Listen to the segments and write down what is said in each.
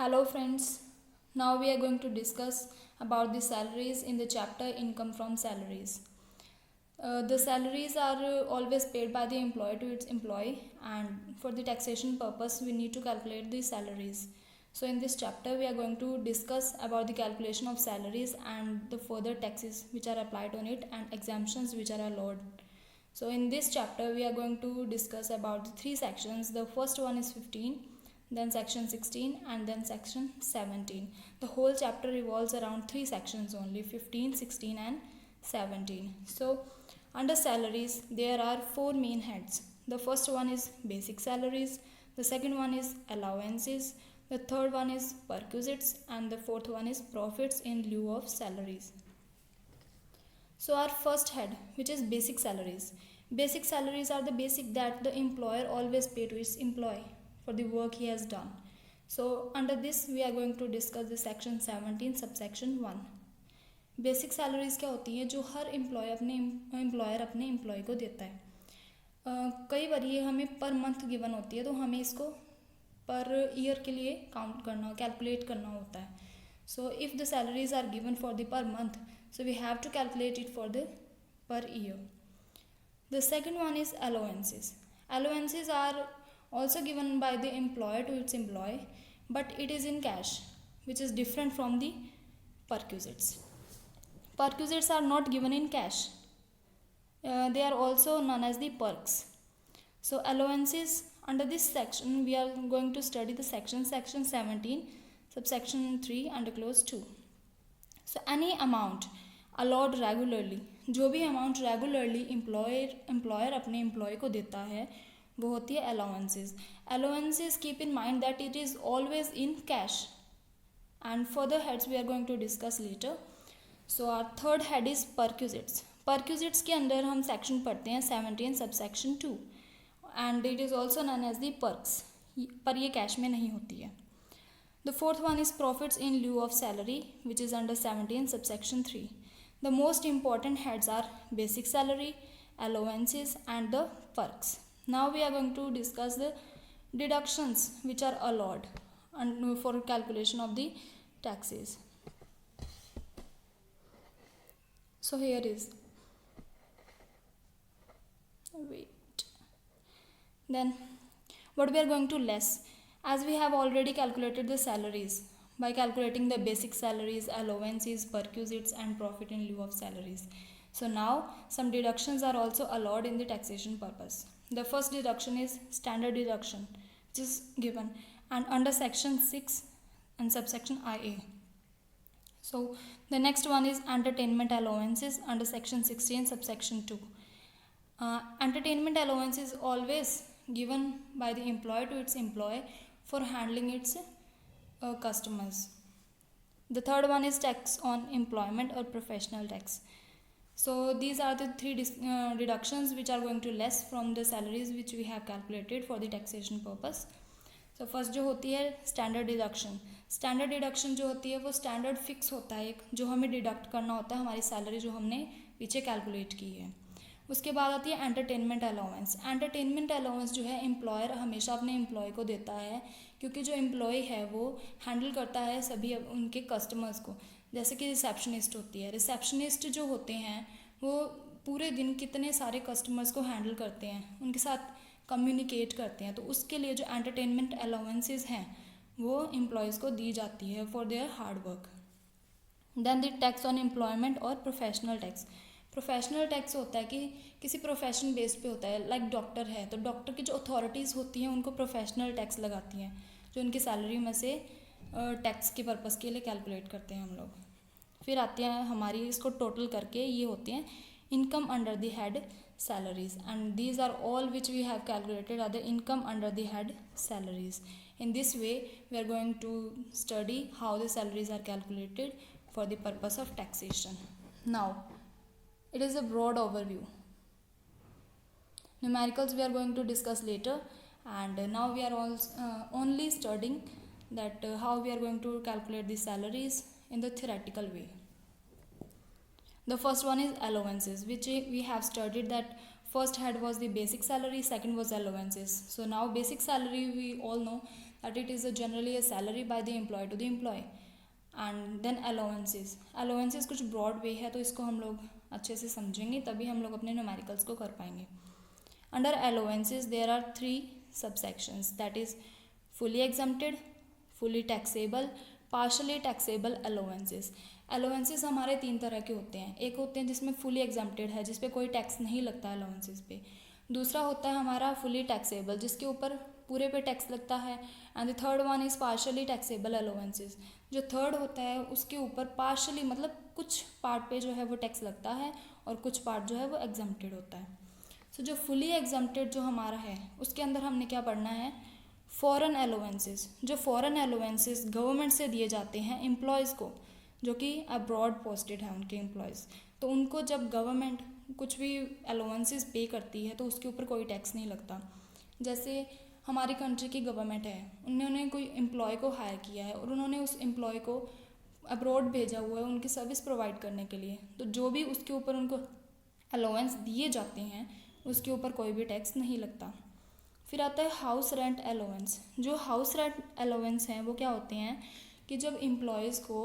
Hello friends, now we are going to discuss about the salaries in the chapter income from salaries. The salaries are always paid by the employer to its employee, and for the taxation purpose we need to calculate the salaries. So in this chapter we are going to discuss about the calculation of salaries and the further taxes which are applied on it and exemptions which are allowed. So in this chapter we are going to discuss about the three sections. The first one is 15, then section 16, and then section 17. The whole chapter revolves around three sections only: 15, 16 and 17. So under salaries there are four main heads. The first one is basic salaries, the second one is allowances, the third one is perquisites, and the fourth one is profits in lieu of salaries. So our first head, which is basic salaries. Basic salaries are the basic that the employer always pay to its employee for the work he has done. So under this we are going to discuss the section 17 subsection 1. Basic salaries क्या होती हैं जो हर employer अपने employee को देता है. कई बार ये हमें पर मंथ गिवन होती है, तो हमें इसको पर ईयर के लिए कैलकुलेट करना होता है. So if the salaries are given for the per month, so we have to calculate it for the per year. The second one is allowances. Allowances are also given by the employer to its employee, but it is in cash, which is different from the perquisites. Perquisites are not given in cash. They are also known as the perks. So allowances, under this section we are going to study the section 17 subsection 3 under clause 2. So any amount allowed regularly, जो भी amount regularly employer अपने employee को देता है वो होती है allowances. Allowances keep in mind that it is always in cash, and further heads we are going to discuss later. So our third head is perquisites. Perquisites के अंदर हम सेक्शन पढ़ते हैं 17 subsection 2, and it is also known as the perks, पर ये cash में नहीं होती है. The fourth one is profits in lieu of salary, which is under 17 subsection 3. The most important heads are basic salary, allowances and the perks. Now we are going to discuss the deductions which are allowed for calculation of the taxes. So here is, wait, then what we are going to less, as we have already calculated the salaries by calculating the basic salaries, allowances, perquisites and profit in lieu of salaries. So now some deductions are also allowed in the taxation purpose. The first deduction is standard deduction, which is given and under section 6 and subsection IA. So the next one is entertainment allowances under section 16 subsection 2. Entertainment allowance is always given by the employer to its employee for handling its customers. The third one is tax on employment or professional tax. So these are the three deductions which are going to less from the salaries which we have calculated for the taxation purpose. So first जो होती है standard deduction. Standard deduction जो होती है वो standard fix होता है, एक जो हमें डिडक्ट करना होता है हमारी सैलरी जो हमने पीछे कैलकुलेट की है. उसके बाद आती है एंटरटेनमेंट अलाउंस. एंटरटेनमेंट अलाउंस जो है एम्प्लॉयर हमेशा अपने एम्प्लॉय को देता है, क्योंकि जो एम्प्लॉय है वो हैंडल करता है सभी उनके कस्टमर्स को. जैसे कि रिसेप्शनिस्ट होती है, रिसेप्शनिस्ट जो होते हैं वो पूरे दिन कितने सारे कस्टमर्स को हैंडल करते हैं, उनके साथ कम्युनिकेट करते हैं. तो उसके लिए जो एंटरटेनमेंट अलाउंसेस हैं वो एम्प्लॉयज़ को दी जाती है for their hard work. Then the tax on employment और प्रोफेशनल टैक्स. प्रोफेशनल टैक्स होता है कि किसी प्रोफेशन बेस पे होता है, लाइक डॉक्टर है तो डॉक्टर की जो अथॉरिटीज़ होती हैं उनको प्रोफेशनल टैक्स लगाती हैं, जो उनकी सैलरी में से टैक्स के पर्पज़ के लिए कैलकुलेट करते हैं हम लोग. फिर आती है हमारी, इसको टोटल करके ये होते हैं income under the head salaries, and these are all which we have calculated are the income under the head salaries. In this way we are going to study how the salaries are calculated for the purpose of taxation. Now it is a broad overview. Numericals we are going to discuss later, and now we are only studying that how we are going to calculate the salaries in the theoretical way. The first one is allowances, which we have studied that first head was the basic salary, second was allowances. So now basic salary we all know that it is generally a salary by the employee to the employee. And then allowances. Allowances कुछ broad way है, तो इसको हम लोग अच्छे से समझेंगे, तभी हम लोग अपने न्यूमेरिकल्स को कर पाएंगे. Under allowances there are 3 subsections, that is fully exempted, fully taxable, partially taxable allowances. Allowances हमारे 3 तरह के होते हैं. एक होते हैं जिसमें फुली एग्जम्प्टेड है, जिस पे कोई टैक्स नहीं लगता अलाउंसेस पे. दूसरा होता है हमारा फुली टैक्सेबल, जिसके ऊपर पूरे पे टैक्स लगता है. And the third one is partially taxable allowances. जो थर्ड होता है उसके ऊपर पार्शली मतलब कुछ पार्ट पे जो है वो टैक्स लगता है और कुछ पार्ट जो है वो एग्जम्प्टेड होता है. सो जो फुली एग्जम्प्टेड जो हमारा है उसके अंदर हमने क्या पढ़ना है, फॉरेन अलाउंसेस. जो फॉरेन अलाउंसेस गवर्नमेंट से दिए जाते हैं एम्प्लॉयज़ को, जो कि अब्रॉड पोस्टेड है उनके एम्प्लॉयज़, तो उनको जब गवर्नमेंट कुछ भी अलाउंसेस पे करती है तो उसके ऊपर कोई टैक्स नहीं लगता. जैसे हमारी कंट्री की गवर्नमेंट है, उन्होंने कोई एम्प्लॉय को हायर किया है और उन्होंने उस एम्प्लॉय को अब्रॉड भेजा हुआ है उनकी सर्विस प्रोवाइड करने के लिए, तो जो भी उसके ऊपर उनको अलाउंस दिए जाते हैं उसके ऊपर कोई भी टैक्स नहीं लगता. फिर आता है हाउस रेंट अलाउंस. जो हाउस रेंट अलाउंस हैं वो क्या होते हैं कि जब एम्प्लॉयज़ को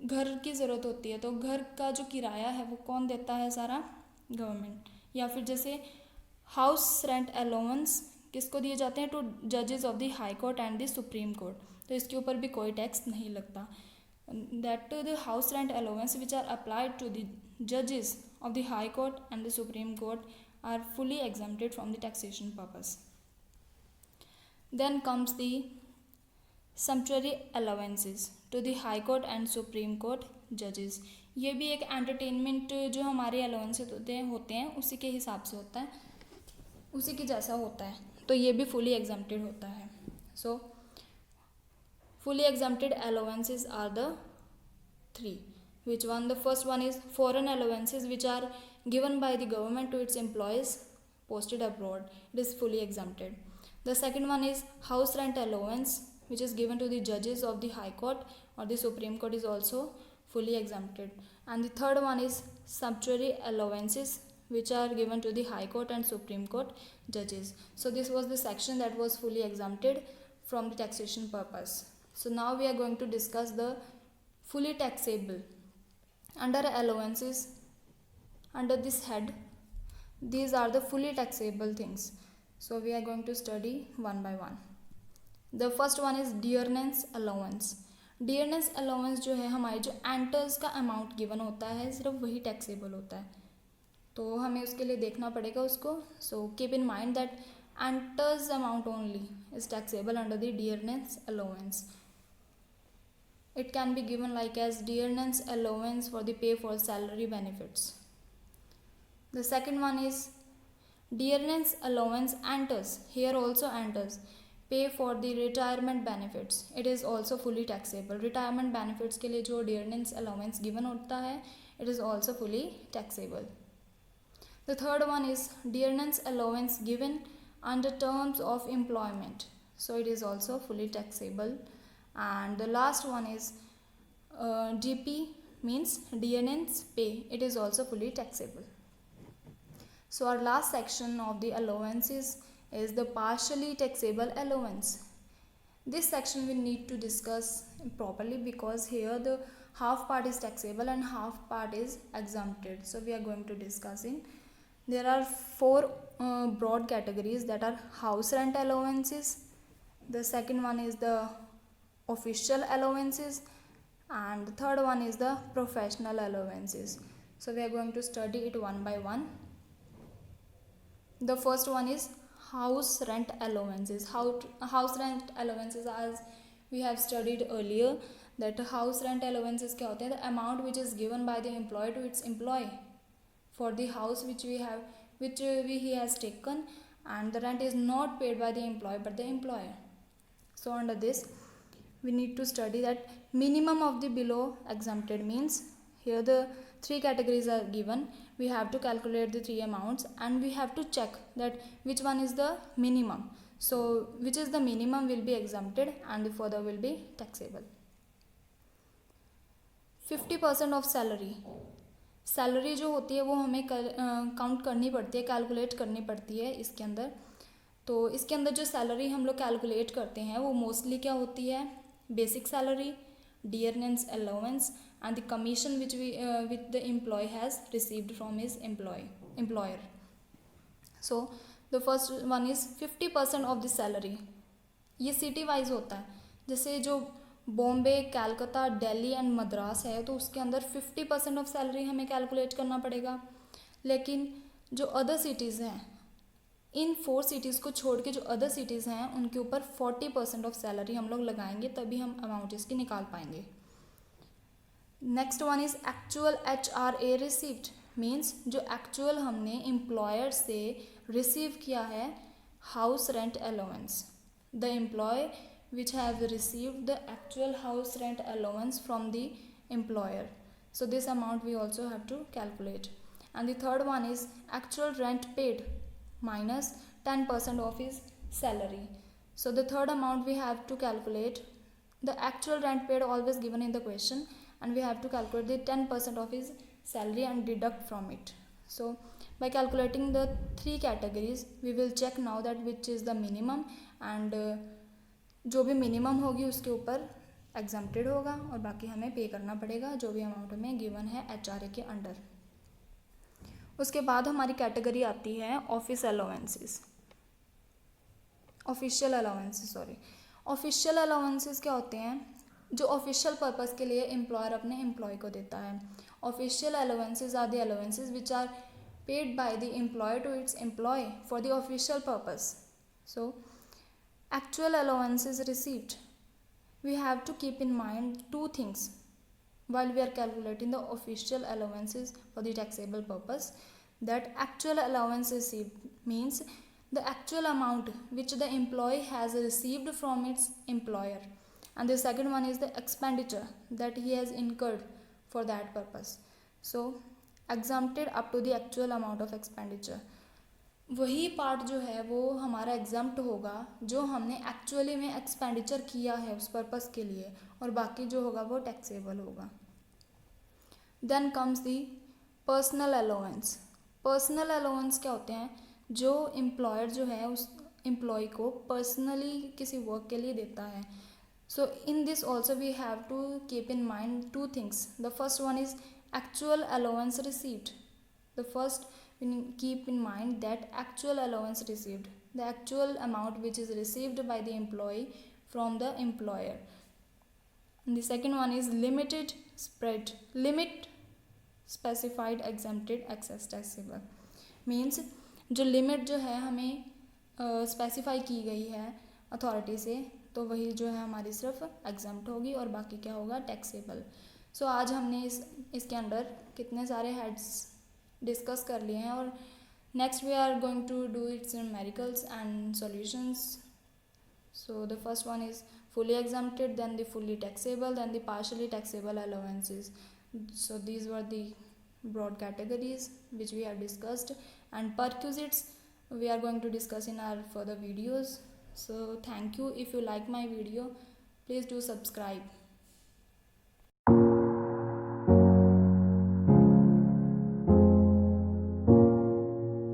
घर की ज़रूरत होती है तो घर का जो किराया है वो कौन देता है, सारा गवर्नमेंट. या फिर जैसे हाउस रेंट अलाउंस किसको दिए जाते हैं, टू जजेस of the high court and the supreme court, तो इसके ऊपर भी कोई टैक्स नहीं लगता. That the house rent allowance which are applied to the जजेस of the high court and the supreme court are fully exempted from the taxation purpose. Then comes the सम्पचुरी allowances to the high court and supreme court जजेस. ये भी एक entertainment जो हमारे allowances होते हैं उसी के हिसाब से होता है, उसी के जैसा होता है, तो ये भी फुली एग्जम्प्टेड होता है. So fully exempted allowances are the 3. Which one? The first one is foreign allowances which are given by the government to its employees posted abroad, it is fully exempted. The second one is house rent allowance which is given to the judges of the high court or the supreme court, is also fully exempted. And the third one is sumptuary allowances which are given to the high court and supreme court judges. So this was the section that was fully exempted from the taxation purpose. So now we are going to discuss the fully taxable. Under allowances, under this head, these are the fully taxable things. So we are going to study one by one. The first one is dearness allowance. dearness allowance जो है हमारे जो enters का amount given होता है सिर्फ वही taxable होता है, तो हमें उसके लिए देखना पड़ेगा उसको. So keep in mind that enters amount only is taxable under the dearness allowance. It can be given like as dearness allowance for the pay for salary benefits. The second one is dearness allowance enters. Here also enters. Pay for the retirement benefits. It is also fully taxable. Retirement benefits के लिए जो dearness allowance given होता है, it is also fully taxable. The third one is dearness allowance given under terms of employment. So it is also fully taxable. And the last one is DP means dearness pay. It is also fully taxable. So our last section of the allowances is the partially taxable allowance. This section we need to discuss properly because here the half part is taxable and half part is exempted. So we are going to discussing. There are 4 broad categories, that are house rent allowances. The second one is the official allowances, and the third one is the professional allowances. So we are going to study it one by one. The first one is house rent allowances. House rent allowances, as we have studied earlier, that house rent allowances क्या होते हैं, the amount which is given by the employer to its employee for the house which he has taken, and the rent is not paid by the employee but the employer. So under this we need to study that minimum of the below exempted means here the 3 categories are given. We have to calculate the 3 amounts and we have to check that which one is the minimum. So which is the minimum will be exempted and the further will be taxable. 50% of salary. Salary जो होती है वो हमें count करनी पड़ती है, calculate करनी पड़ती है इसके अंदर. तो इसके अंदर जो सैलरी हम लोग कैलकुलेट करते हैं वो मोस्टली क्या होती है, basic salary, dearness allowance and the commission which the employee has received from his employer. So the first one is 50% of the salary. ये सिटी वाइज होता है. जैसे जो बॉम्बे, कलकत्ता, दिल्ली एंड मद्रास है तो उसके अंदर 50% ऑफ सैलरी हमें कैलकुलेट करना पड़ेगा. लेकिन जो अदर सिटीज़ हैं, इन 4 सिटीज़ को छोड़ के जो अदर सिटीज़ हैं उनके ऊपर 40% ऑफ सैलरी हम लोग लगाएंगे, तभी हम अमाउंट इसकी निकाल पाएंगे. Next one is actual HRA received. Means जो एक्चुअल हमने एम्प्लॉयर से रिसीव किया है house rent allowance. The employee which have received the actual house rent allowance from the employer. So this amount we also have to calculate. And the third one is actual rent paid minus 10% of his salary. So the third amount we have to calculate the actual rent paid always given in the question, and we have to calculate the 10% of his salary and deduct from it. So by calculating the 3 categories we will check now that which is the minimum, and जो भी minimum होगी उसके ऊपर exempted होगा और बाकी हमें पे करना पड़ेगा जो भी अमाउंट हमें गिवन है HRA के अंडर. उसके बाद हमारी कैटेगरी आती है ऑफिस अलाउंसेस. ऑफिशियल अलाउंसेस क्या होते हैं, जो ऑफिशियल पर्पस के लिए एम्प्लॉयर अपने एम्प्लॉय को देता है. Official allowances are the allowances which are paid by the employer to its employee for the official purpose. So actual allowances received, we have to keep in mind 2 things while we are calculating the official allowances for the taxable purpose. That actual allowance received means the actual amount which the employee has received from its employer, and the second one is the expenditure that he has incurred for that purpose. So exempted up to the actual amount of expenditure. वही part जो है वो हमारा exempt होगा जो हमने actually में expenditure किया है उस पर्पस के लिए, और बाकी जो होगा वो टैक्सेबल होगा. Then comes the personal allowance. Personal allowance क्या होते हैं, जो एम्प्लॉयर जो है उस एम्प्लॉय को पर्सनली किसी वर्क के लिए देता है. So in this also we have to keep in mind 2 things. The first one is actual allowance received. The first, we keep in mind that actual allowance received, the actual amount which is received by the employee from the employer. And the second one is limit specified exempted excess taxable. Means जो limit जो है हमें specify की गई है authority से, तो वही जो है हमारी सिर्फ एग्जम्प्ट होगी और बाकी क्या होगा, टैक्सेबल. सो आज हमने इसके अंदर कितने सारे हेड्स डिस्कस कर लिए हैं, और next we are going to do its numericals and solutions. So the first one is fully exempted, then the fully taxable, then the partially taxable allowances. So these were the broad categories which we have discussed, and perquisites we are going to discuss in our further videos. So thank you. If you like my video, please do subscribe.